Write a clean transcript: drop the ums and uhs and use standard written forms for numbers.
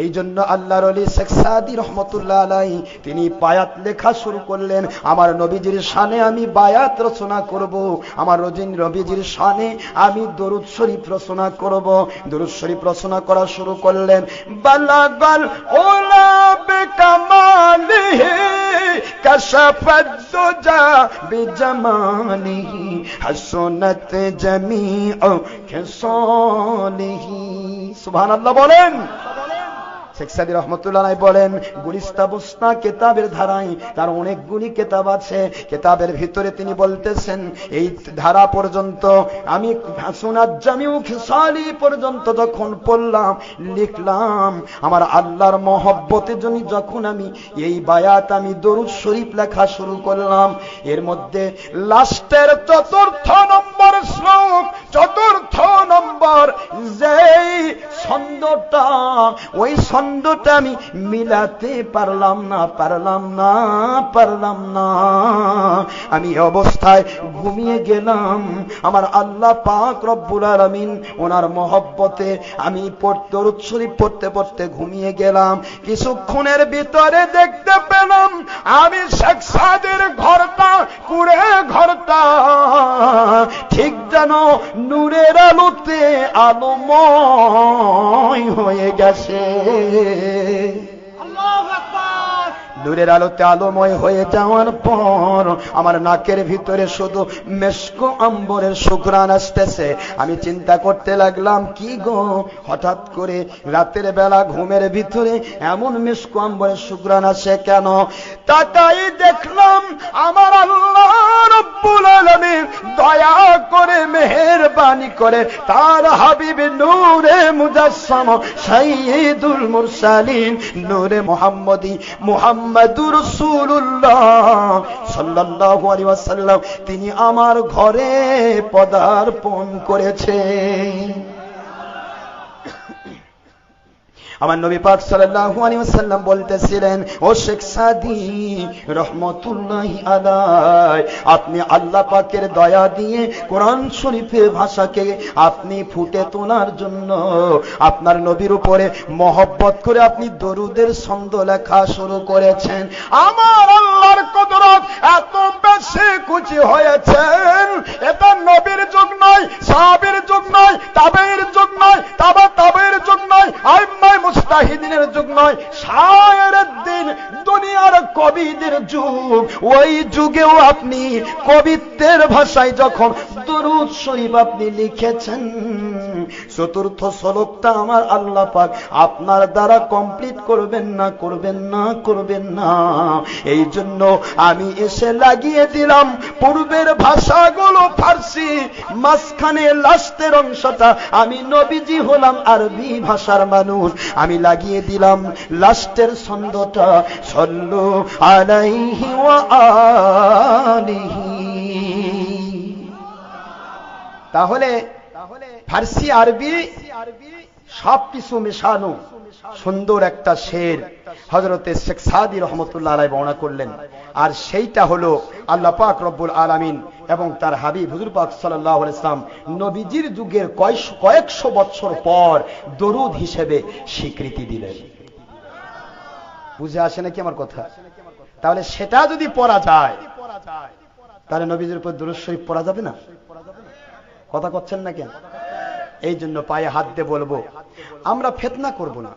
এই জন্য আল্লাহর ওলি শেখ সাদী রহমতুল্লাহ আলাইহি তিনি বায়াত লেখা শুরু করলেন। আমার নবীজির শানে আমি বায়াত রচনা করব, আমার নবীজির শানে আমি দরুদ শরীফ রচনা করব। দরুদ শরীফ রচনা করা শুরু করলেন। বালাগাল ওলা বিকামালিহি কাশাফাত দুজা বিজামানিহি হাসনাত জামিউ খিসালিহি। সুবহানাল্লাহ বলেন। শেখ সাদী রহমতুল্লাহ আলাইহি বলেন, গুলিস্তা বুস্তা কিতাবের ধারায় তার অনেকগুলি কিতাব আছে। কিতাবের ভিতরে তিনি বলতেছেন, এই ধারা পর্যন্ত আমি হাসনাত জামিউ খিসালি পর্যন্ত যখন পড়লাম, লিখলাম, আমার আল্লাহর মহব্বতের জন্য যখন আমি এই বায়াত আমি দরুদ শরীফ লেখা শুরু করলাম, এর মধ্যে লাস্টের চতুর্থ নম্বর শ্লোক, চতুর্থ নম্বর যেই ছন্দটা, ওই ছন্দটা আমি মিলাতে পারলাম না। আমি অবস্থায় ঘুমিয়ে গেলাম। আমার আল্লাহ পাক রব্বুল আলামিন ওনার মহব্বতে আমি দরুদ শরীফ পড়তে পড়তে ঘুমিয়ে গেলাম। কিছুক্ষণের ভিতরে দেখতে পেলাম আমি শেখ সাদীর ঘরটা, কুড়ে ঘরটা ঠিক যেন নূরের আলোতে আলোময় হয়ে গেছে। নূরের আলোতে আলোময় হয়ে যাওয়ার পর আমার নাকের ভিতরে শুধু মেশকো আম্বরের সুঘ্রাণ আসতেছে। আমি চিন্তা করতে লাগলাম, কি গো, হঠাৎ করে রাতের বেলা ঘুমের ভিতরে এমন মেশকো আম্বরের সুঘ্রাণ আসে কেন? তাকাই দেখলাম আমার আল্লাহ রব্বুল আলামিন দয়া করে মেহেরবানি করে তার হাবিব নূরে মুজাসসাম সাইয়্যিদুল মুরসালিন নূরে মুহাম্মদী মুহাম্মাদুর রাসূলুল্লাহ সাল্লাল্লাহু আলাইহি ওয়াসাল্লাম তিনি আমার ঘরে পদার্পণ করেছেন। আমার নবী পাক সাল্লাল্লাহু আলাইহি ওয়াসাল্লাম বলতেছিলেন, ও শেখ সাদী রহমাতুল্লাহি আলাইহি, আপনি আল্লাহ পাকের দয়া দিয়ে কোরআন শরীফের ভাষাকে আপনি ফুটে তোলার জন্য আপনার নবীর উপরে মহব্বত করে আপনি দরুদের ছন্দ লেখা শুরু করেছেন। আমার আল্লাহর কুদরত এত বেশি খুশি হয়েছেন, এটা নবীর যুগ নয়, সাহাবীর যুগ নয়, তাবেঈর যুগ নয়, তাবেঈর যুগ নয়, আইম্মায়ে মুজতাহিদিনের যুগ নয়, শায়েরের দিন দুনিয়ার কবিদের যুগ। ওই যুগেও আপনি কবিত্বের ভাষায় যখন দরুদ শরীফ আপনি লিখেছেন, চতুর্থ শ্লোকটা আমার আল্লাহ পাক আপনার দ্বারা কমপ্লিট করবেন না। এই জন্য আমি এসে লাগিয়ে দিলাম পূর্বের ভাষাগুলো ফার্সি, মাঝখানে লাস্টের অংশটা আমি নবীজি হলাম আরবি ভাষার মানুষ, আমি লাগিয়ে দিলাম লাস্টের ছন্দটা সাল্লু আলাইহি ওয়া আলিহি। তাহলে ফার্সি আরবি সবকিছু মেশানো সুন্দর একটা শের হযরতে শেখ সাদী রহমতুল্লাহ আলাইহি বর্ণনা করলেন। আর সেইটা হলো আল্লাহ পাক রব্বুল আলামিন এবং তার হাবিব হুজুর পাক সাল্লাল্লাহু আলাইহি ওয়াসাল্লাম নবীজির যুগের কয়েকশো বছর পর দরুদ হিসেবে স্বীকৃতি দিলেন। বুঝে আসে নাকি আমার কথা? তাহলে সেটা যদি পড়া যায়, তাহলে নবীজির উপর দরুদ শরীফ পড়া যাবে না? কথা করছেন না কেন? এই জন্য পায়ে হাত দিয়ে বলবো, আমরা ফিতনা করব না।